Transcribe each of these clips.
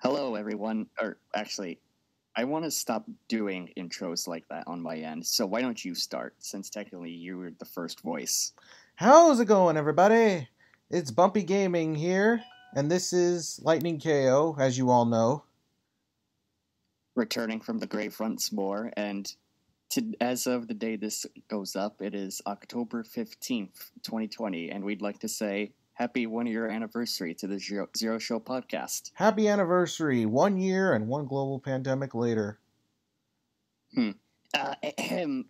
Hello, everyone. Or actually, I want to stop doing intros like that on my end. So why don't you start, since technically you were the first voice. How's it going, everybody? It's Bumpy Gaming here, and this is Lightning Cayo, as you all know. Returning from the grave once more, and as of the day this goes up, it is October 15th, 2020, and we'd like to say happy 1 year anniversary to the Zero Show podcast. Happy anniversary, 1 year and one global pandemic later.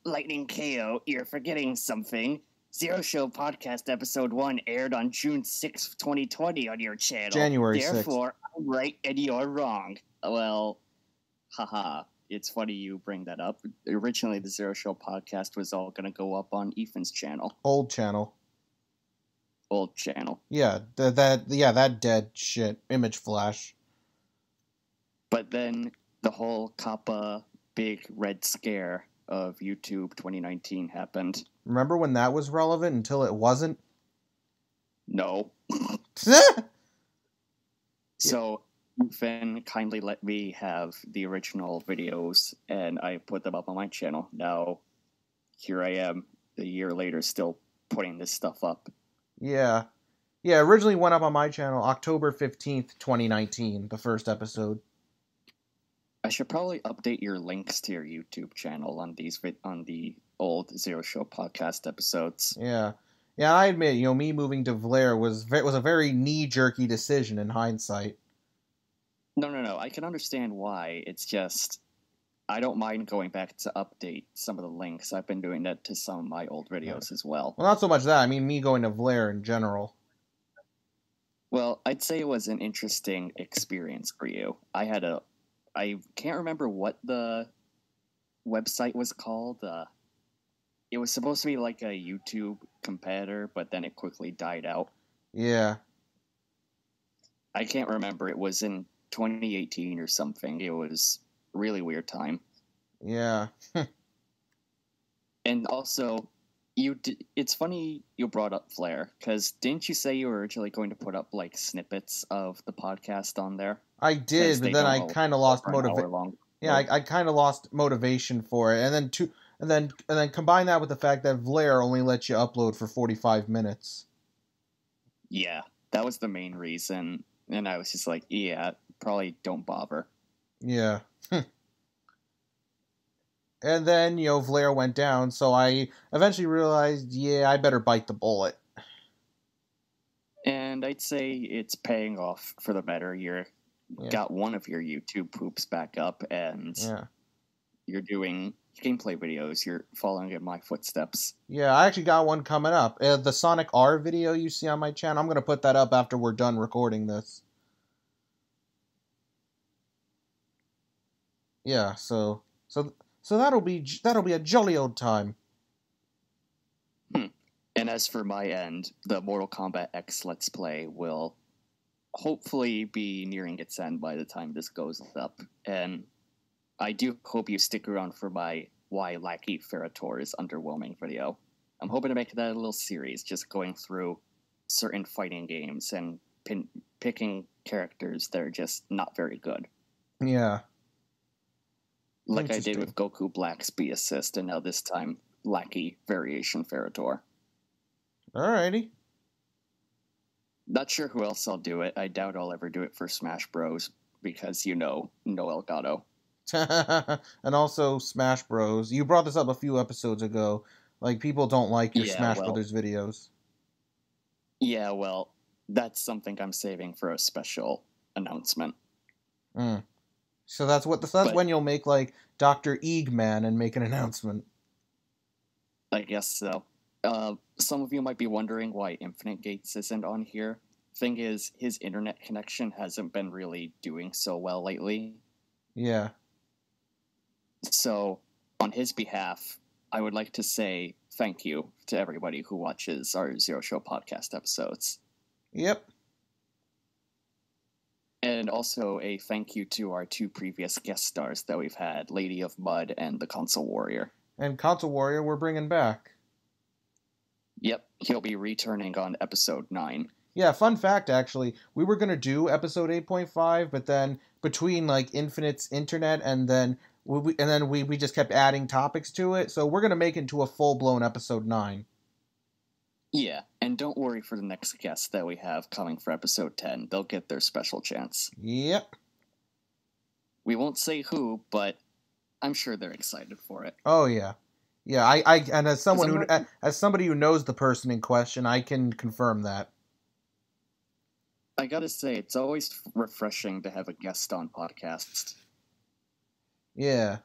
Lightning KO, you're forgetting something. Zero Show Podcast Episode 1 aired on June 6th, 2020 on your channel. January 6th. Therefore, I'm right and you're wrong. Well, haha. It's funny you bring that up. Originally, the Zero Show Podcast was all going to go up on Ethan's channel. Old channel. Old channel. Yeah, that dead shit. Image flash. But then the whole Kappa big red scare of YouTube 2019 happened. Remember when that was relevant until it wasn't? No. So, Finn kindly let me have the original videos, and I put them up on my channel. Now, here I am, a year later, still putting this stuff up. Yeah, originally went up on my channel October 15th, 2019, the first episode. I should probably update your links to your YouTube channel on the old Zero Show podcast episodes. Yeah, I admit, me moving to Blair was a very knee-jerky decision in hindsight. No. I can understand why. It's just I don't mind going back to update some of the links. I've been doing that to some of my old videos as well. Well, not so much that. I mean, me going to Blair in general. Well, I'd say it was an interesting experience for you. I can't remember what the website was called. It was supposed to be like a YouTube competitor, but then it quickly died out. Yeah. I can't remember. It was in 2018 or something. It was a really weird time. Yeah. And also, it's funny you brought up Flare, because didn't you say you were originally going to put up like snippets of the podcast on there? I did, but then I kind of lost motivation. Yeah, I kind of lost motivation for it, and then combine that with the fact that Blair only lets you upload for 45 minutes. Yeah, that was the main reason, and I was just like, yeah, probably don't bother. Yeah. And then, Blair went down, so I eventually realized, I better bite the bullet. And I'd say it's paying off for the better. Got one of your YouTube poops back up, and you're doing gameplay videos. You're following in my footsteps. Yeah, I actually got one coming up. The Sonic R video you see on my channel, I'm going to put that up after we're done recording this. Yeah, so that'll be a jolly old time. And as for my end, the Mortal Kombat X Let's Play will hopefully be nearing its end by the time this goes up. And I do hope you stick around for my Why Lackey Ferrator is Underwhelming video. I'm hoping to make that a little series, just going through certain fighting games and picking characters that are just not very good. Yeah. Like I did with Goku Black's B Assist, and now this time, Lackey Variation Ferrator. Alrighty. Not sure who else I'll do it. I doubt I'll ever do it for Smash Bros. Because, no Elgato. And also Smash Bros. You brought this up a few episodes ago. Like, people don't like your Smash Brothers videos. Yeah, well, that's something I'm saving for a special announcement. So that's when you'll make, like, Dr. Eggman and make an announcement. I guess so. Some of you might be wondering why InfiniteGates isn't on here. Thing is, his internet connection hasn't been really doing so well lately. Yeah. So, on his behalf, I would like to say thank you to everybody who watches our Zero Show podcast episodes. Yep. And also a thank you to our two previous guest stars that we've had, Lady of Mud and the Console Warrior. And Console Warrior we're bringing back. Yep, he'll be returning on episode 9. Yeah, fun fact, actually. We were going to do episode 8.5, but then between, like, Infinite's internet and then we just kept adding topics to it, so we're going to make it into a full-blown episode 9. Yeah, and don't worry for the next guest that we have coming for episode 10. They'll get their special chance. Yep. We won't say who, but I'm sure they're excited for it. Oh, yeah. Yeah, I and as somebody who knows the person in question, I can confirm that. I gotta say, it's always refreshing to have a guest on podcasts. Yeah.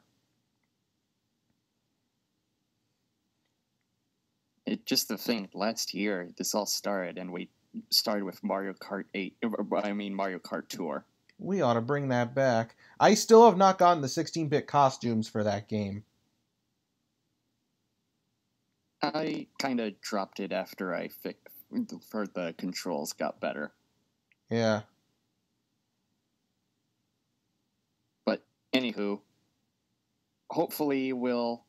It just the thing. Last year, this all started, and we started with Mario Kart Tour. We ought to bring that back. I still have not gotten the 16-bit costumes for that game. I kind of dropped it after I heard the controls got better. Yeah. But anywho, hopefully we'll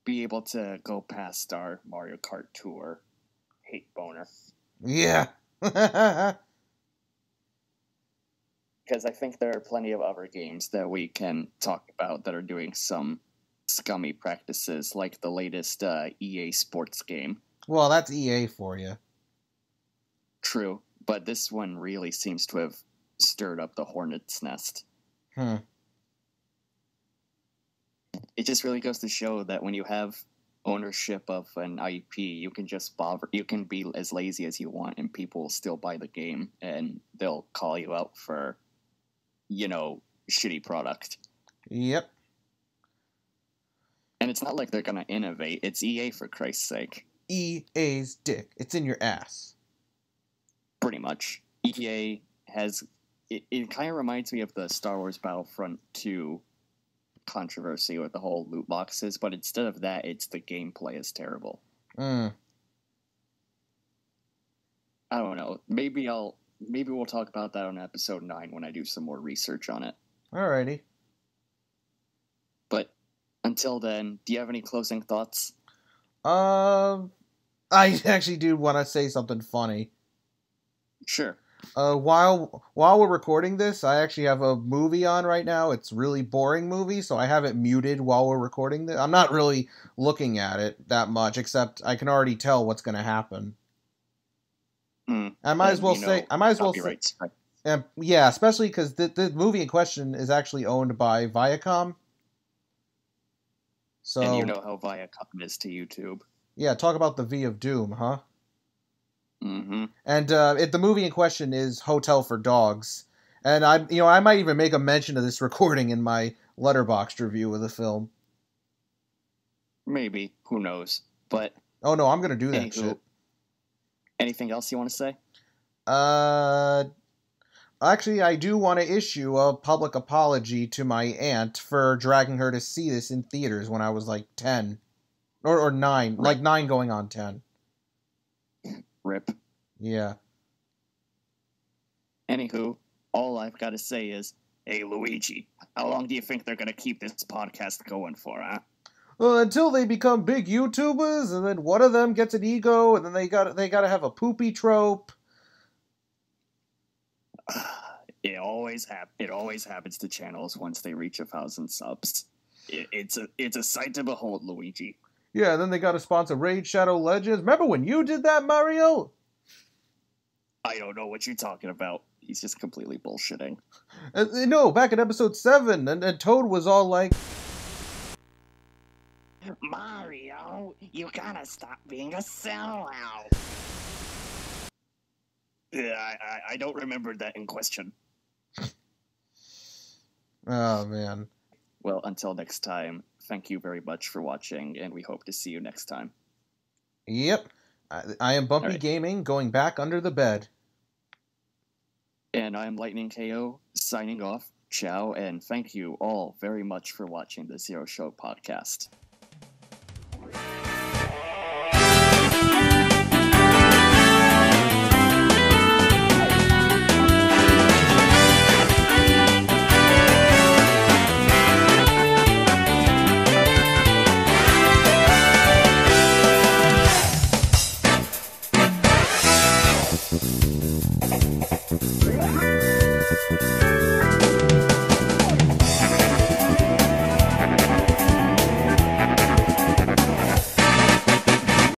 be able to go past our Mario Kart Tour hate boner. Yeah. Because I think there are plenty of other games that we can talk about that are doing some scummy practices, like the latest EA Sports game. Well, that's EA for you. True, but this one really seems to have stirred up the hornet's nest. It just really goes to show that when you have ownership of an IP, you can be as lazy as you want, and people will still buy the game, and they'll call you out for, shitty product. Yep. And it's not like they're gonna innovate. It's EA, for Christ's sake. EA's dick. It's in your ass. Pretty much. EA has... It kind of reminds me of the Star Wars Battlefront 2 controversy with the whole loot boxes, but instead of that, it's the gameplay is terrible. I don't know. Maybe we'll talk about that on episode 9 when I do some more research on it. Alrighty. But until then, do you have any closing thoughts? I actually do want to say something funny. Sure. While we're recording this, I actually have a movie on right now. It's a really boring movie, so I have it muted while we're recording this. I'm not really looking at it that much, except I can already tell what's going to happen. I might as well say, yeah, especially because the movie in question is actually owned by Viacom. So, and you know how Viacom is to YouTube. Yeah, talk about the V of Doom, huh? Mm-hmm. And the movie in question is Hotel for Dogs, and I might even make a mention of this recording in my Letterboxd review of the film. Maybe, who knows? But oh no, I'm gonna do that shit. Anything else you want to say? Actually, I do want to issue a public apology to my aunt for dragging her to see this in theaters when I was like 10. Or 9. Rip. Like 9 going on 10. Rip. Yeah. Anywho, all I've got to say is, hey, Luigi, how long do you think they're going to keep this podcast going for, huh? Well, until they become big YouTubers, and then one of them gets an ego, and then they gotta have a poopy trope. It always happens to channels once they reach 1,000 subs. It's a sight to behold, Luigi. Yeah, and then they gotta sponsor Raid Shadow Legends. Remember when you did that, Mario? I don't know what you're talking about. He's just completely bullshitting. No, back in episode 7, and Toad was all like, Mario, you gotta stop being a sellout. Yeah, I don't remember that in question. Oh, man. Well, until next time, thank you very much for watching, and we hope to see you next time. Yep. I am Bumpy Gaming, going back under the bed. And I am Lightning Cayo, signing off. Ciao, and thank you all very much for watching the Zero Show podcast.